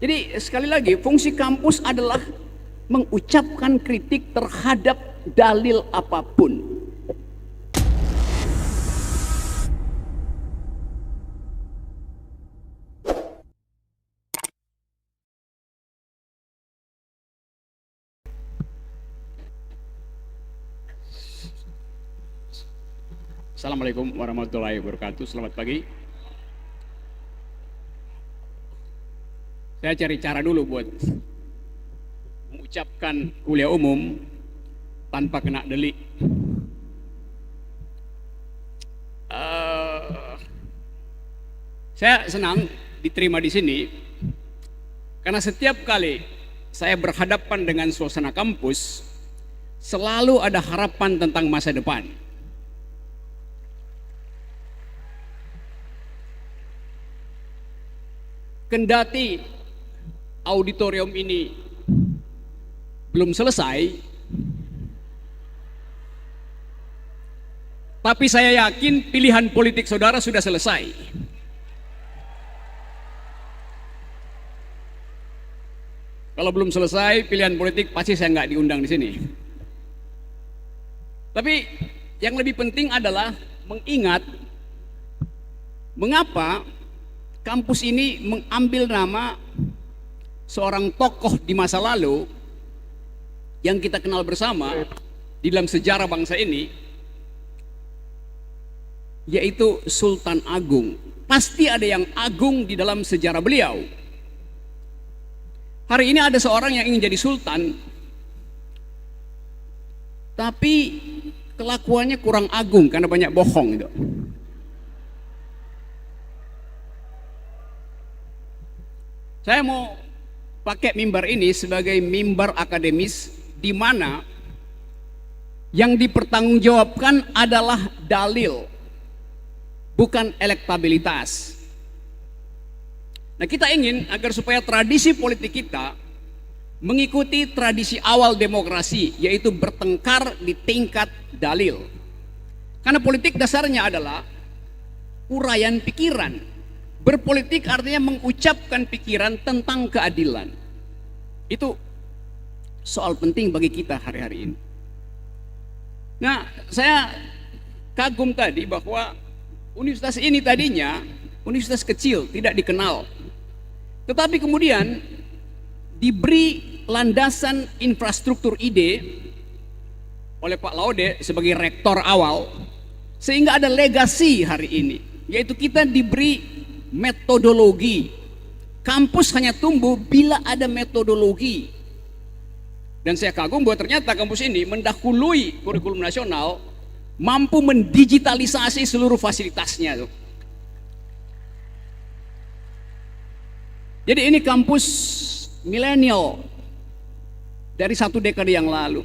Jadi sekali lagi, fungsi kampus adalah mengucapkan kritik terhadap dalil apapun. Assalamualaikum warahmatullahi wabarakatuh. Selamat pagi. Saya cari cara dulu buat mengucapkan kuliah umum tanpa kena delik. Saya senang diterima di sini karena setiap kali saya berhadapan dengan suasana kampus selalu ada harapan tentang masa depan. Kendati auditorium ini belum selesai, tapi saya yakin pilihan politik saudara sudah selesai. Kalau belum selesai pilihan politik, pasti saya nggak diundang di sini. Tapi yang lebih penting adalah mengingat mengapa kampus ini mengambil nama seorang tokoh di masa lalu yang kita kenal bersama di dalam sejarah bangsa ini, yaitu Sultan Agung. Pasti ada yang agung di dalam sejarah beliau. Hari ini ada seorang yang ingin jadi sultan, tapi kelakuannya kurang agung karena banyak bohong gitu. Saya mau pakai mimbar ini sebagai mimbar akademis di mana yang dipertanggungjawabkan adalah dalil, bukan elektabilitas. Nah, kita ingin agar supaya tradisi politik kita mengikuti tradisi awal demokrasi, yaitu bertengkar di tingkat dalil. Karena politik dasarnya adalah uraian pikiran. Berpolitik artinya mengucapkan pikiran tentang keadilan. Itu soal penting bagi kita hari-hari ini. Nah, saya kagum tadi bahwa universitas ini tadinya universitas kecil, tidak dikenal. Tetapi kemudian diberi landasan infrastruktur ide oleh Pak Laude sebagai rektor awal, sehingga ada legasi hari ini, yaitu kita diberi metodologi. Kampus hanya tumbuh bila ada metodologi. Dan saya kagum bahwa ternyata kampus ini mendahului kurikulum nasional, mampu mendigitalisasi seluruh fasilitasnya. Jadi ini kampus milenial dari satu dekade yang lalu.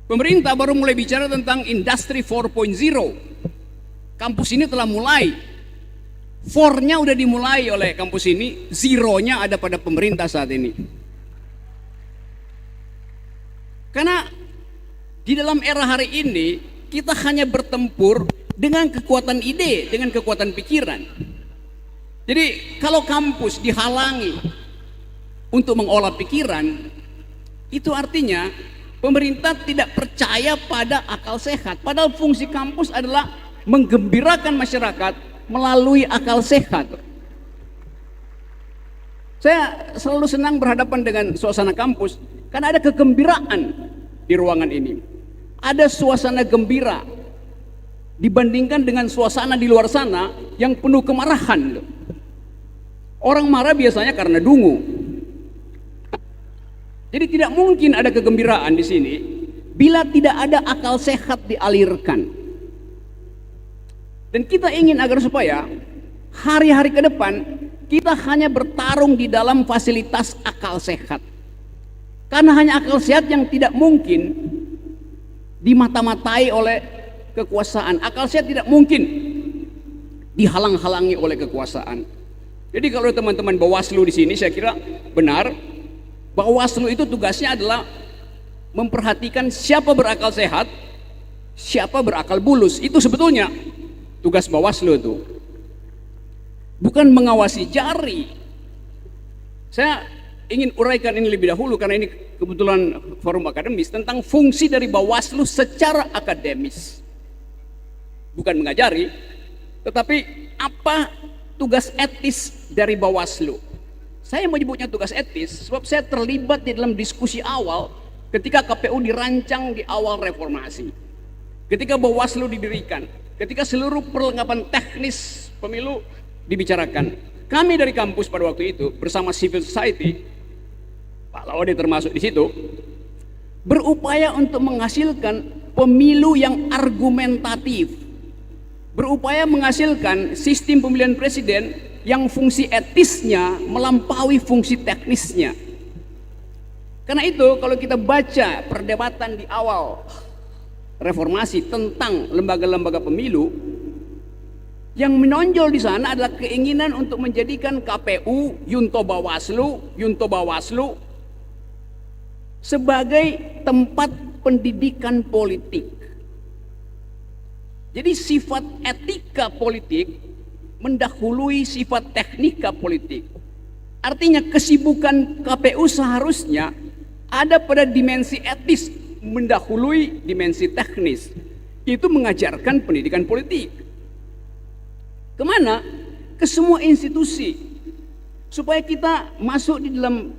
Pemerintah baru mulai bicara tentang industri 4.0. Kampus ini telah mulai. 4-nya udah dimulai oleh kampus ini, 0-nya ada pada pemerintah saat ini. Karena di dalam era hari ini kita hanya bertempur dengan kekuatan ide, dengan kekuatan pikiran. Jadi kalau kampus dihalangi untuk mengolah pikiran, itu artinya pemerintah tidak percaya pada akal sehat. Padahal fungsi kampus adalah menggembirakan masyarakat melalui akal sehat. Saya selalu senang berhadapan dengan suasana kampus karena ada kegembiraan di ruangan ini. Ada suasana gembira dibandingkan dengan suasana di luar sana yang penuh kemarahan. Orang marah biasanya karena dungu. Jadi tidak mungkin ada kegembiraan di sini bila tidak ada akal sehat dialirkan. Dan kita ingin agar supaya hari-hari ke depan kita hanya bertarung di dalam fasilitas akal sehat. Karena hanya akal sehat yang tidak mungkin dimata-matai oleh kekuasaan. Akal sehat tidak mungkin dihalang-halangi oleh kekuasaan. Jadi kalau teman-teman Bawaslu di sini, saya kira benar, Bawaslu itu tugasnya adalah memperhatikan siapa berakal sehat, siapa berakal bulus. Itu sebetulnya tugas Bawaslu itu. Bukan mengawasi jari. Saya ingin uraikan ini lebih dahulu karena ini kebetulan forum akademis tentang fungsi dari Bawaslu secara akademis. Bukan mengajari, tetapi apa tugas etis dari Bawaslu. Saya menyebutnya tugas etis sebab saya terlibat di dalam diskusi awal ketika KPU dirancang di awal reformasi. Ketika Bawaslu didirikan, ketika seluruh perlengkapan teknis pemilu dibicarakan. Kami dari kampus pada waktu itu bersama civil society, Pak Laude termasuk di situ, berupaya untuk menghasilkan pemilu yang argumentatif, berupaya menghasilkan sistem pemilihan presiden yang fungsi etisnya melampaui fungsi teknisnya. Karena itu kalau kita baca perdebatan di awal reformasi tentang lembaga-lembaga pemilu, yang menonjol di sana adalah keinginan untuk menjadikan KPU, Yunto Bawaslu sebagai tempat pendidikan politik. Jadi sifat etika politik mendahului sifat teknika politik. Artinya kesibukan KPU seharusnya ada pada dimensi etis mendahului dimensi teknis. Itu mengajarkan pendidikan politik. Kemana? Ke semua institusi. Supaya kita masuk di dalam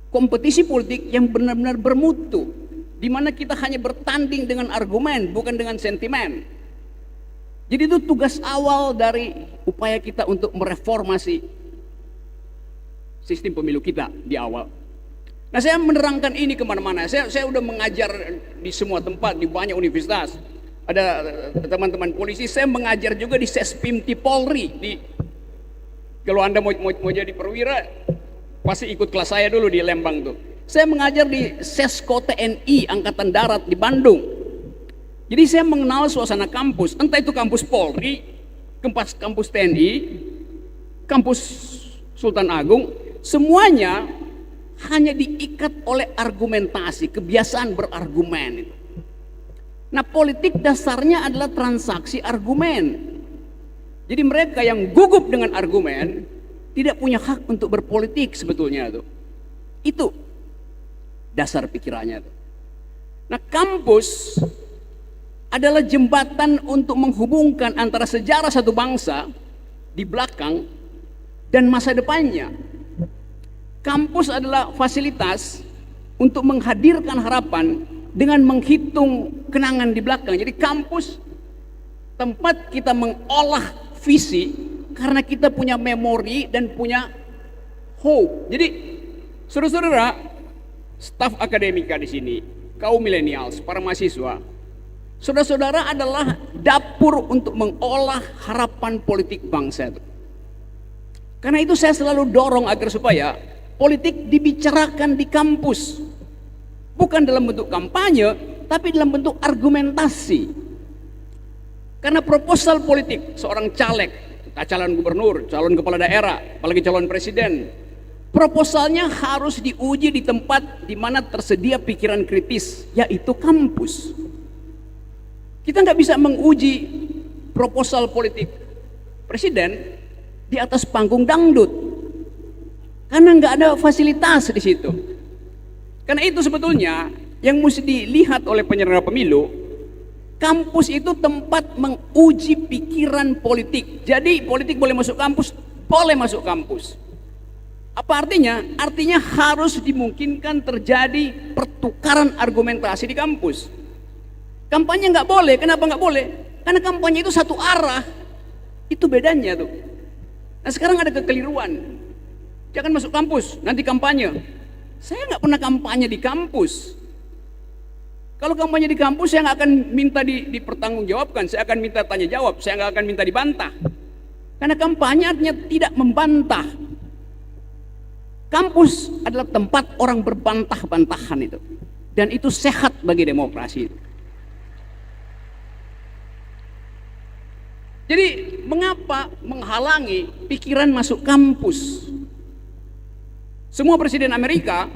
kompetisi politik yang benar-benar bermutu. Di mana kita hanya bertanding dengan argumen, bukan dengan sentimen. Jadi itu tugas awal dari upaya kita untuk mereformasi sistem pemilu kita di awal. Nah, saya menerangkan ini kemana-mana. Saya udah mengajar di semua tempat, di banyak universitas. Ada teman-teman polisi, saya mengajar juga di Sespimti Polri. Kalau Anda mau jadi perwira, pasti ikut kelas saya dulu di Lembang tuh. Saya mengajar di Sesko TNI Angkatan Darat di Bandung. Jadi saya mengenal suasana kampus, entah itu kampus Polri, kampus TNI, kampus Sultan Agung, semuanya hanya diikat oleh argumentasi, kebiasaan berargumen. Nah, politik dasarnya adalah transaksi argumen. Jadi mereka yang gugup dengan argumen tidak punya hak untuk berpolitik sebetulnya tuh. Itu dasar pikirannya tuh. Nah, kampus adalah jembatan untuk menghubungkan antara sejarah satu bangsa di belakang dan masa depannya. Kampus adalah fasilitas untuk menghadirkan harapan dengan menghitung kenangan di belakang. Jadi kampus tempat kita mengolah visi karena kita punya memori dan punya hope. Jadi saudara-saudara, staf akademika di sini, kaum milenials, para mahasiswa, saudara-saudara adalah dapur untuk mengolah harapan politik bangsa itu. Karena itu saya selalu dorong agar supaya politik dibicarakan di kampus. Bukan dalam bentuk kampanye, tapi dalam bentuk argumentasi. Karena proposal politik seorang caleg, calon gubernur, calon kepala daerah, apalagi calon presiden, proposalnya harus diuji di tempat di mana tersedia pikiran kritis, yaitu kampus. Kita nggak bisa menguji proposal politik presiden di atas panggung dangdut, karena nggak ada fasilitas di situ. Karena itu sebetulnya yang mesti dilihat oleh penyelenggara pemilu, kampus itu tempat menguji pikiran politik. Jadi politik boleh masuk kampus, boleh masuk kampus. Apa artinya? Artinya harus dimungkinkan terjadi pertukaran argumentasi di kampus. Kampanye nggak boleh. Kenapa nggak boleh? Karena kampanye itu satu arah. Itu bedanya tuh. Nah, sekarang ada kekeliruan. Jangan masuk kampus, nanti kampanye. Saya nggak pernah kampanye di kampus. Kalau kampanye di kampus, saya nggak akan minta dipertanggungjawabkan. Saya akan minta tanya jawab. Saya nggak akan minta dibantah. Karena kampanye artinya tidak membantah. Kampus adalah tempat orang berbantah-bantahan itu. Dan itu sehat bagi demokrasi itu. Jadi mengapa menghalangi pikiran masuk kampus? Semua presiden Amerika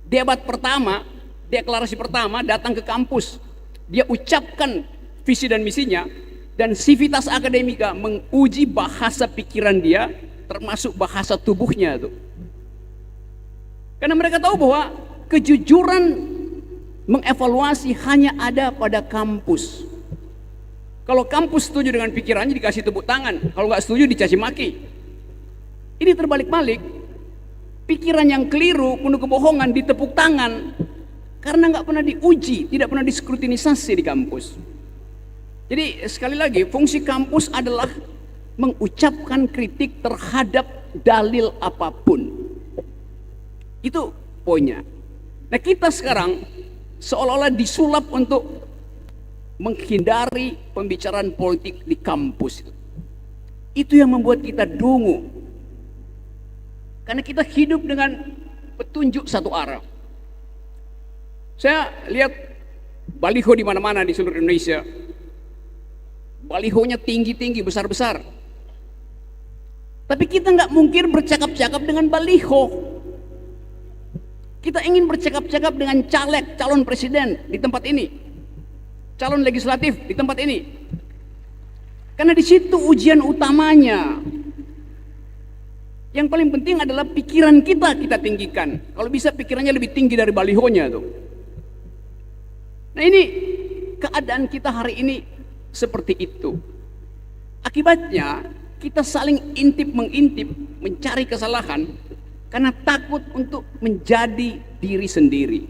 debat pertama, deklarasi pertama datang ke kampus. Dia ucapkan visi dan misinya, dan Civitas Academica menguji bahasa pikiran dia, termasuk bahasa tubuhnya tuh. Karena mereka tahu bahwa kejujuran mengevaluasi hanya ada pada kampus. Kalau kampus setuju dengan pikirannya dikasih tepuk tangan, kalau nggak setuju dicaci maki. Ini terbalik-balik. Pikiran yang keliru, penuh kebohongan ditepuk tangan karena nggak pernah diuji, tidak pernah diskrutinisasi di kampus. Jadi sekali lagi, fungsi kampus adalah mengucapkan kritik terhadap dalil apapun. Itu poinnya. Nah, kita sekarang seolah-olah disulap untuk menghindari pembicaraan politik di kampus. Itu yang membuat kita dungu. Karena kita hidup dengan petunjuk satu arah. Saya lihat baliho di mana-mana di seluruh Indonesia. Balihonya tinggi-tinggi, besar-besar. Tapi kita nggak mungkin bercakap-cakap dengan baliho. Kita ingin bercakap-cakap dengan caleg, calon presiden di tempat ini, calon legislatif di tempat ini. Karena di situ ujian utamanya. Yang paling penting adalah pikiran kita tinggikan. Kalau bisa pikirannya lebih tinggi dari balihonya tuh. Nah, ini keadaan kita hari ini seperti itu. Akibatnya kita saling intip-mengintip, mencari kesalahan karena takut untuk menjadi diri sendiri.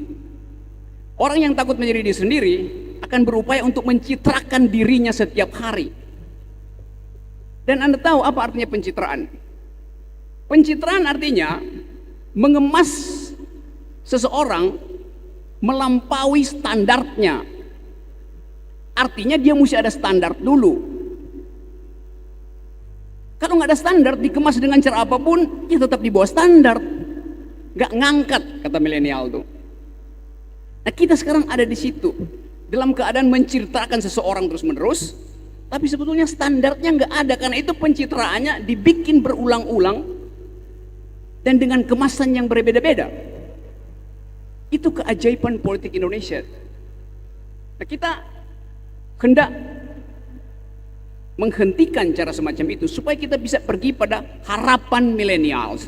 Orang yang takut menjadi diri sendiri akan berupaya untuk mencitrakan dirinya setiap hari. Dan Anda tahu apa artinya pencitraan? Pencitraan artinya mengemas seseorang melampaui standarnya. Artinya dia mesti ada standar dulu. Kalau nggak ada standar, dikemas dengan cara apapun, dia tetap di bawah standar. Nggak ngangkat, kata milenial tuh. Nah, kita sekarang ada di situ. Dalam keadaan menceritakan seseorang terus-menerus, tapi sebetulnya standarnya nggak ada. Karena itu pencitraannya dibikin berulang-ulang dan dengan kemasan yang berbeda-beda. Itu keajaiban politik Indonesia. Nah, kita hendak menghentikan cara semacam itu supaya kita bisa pergi pada harapan milenial.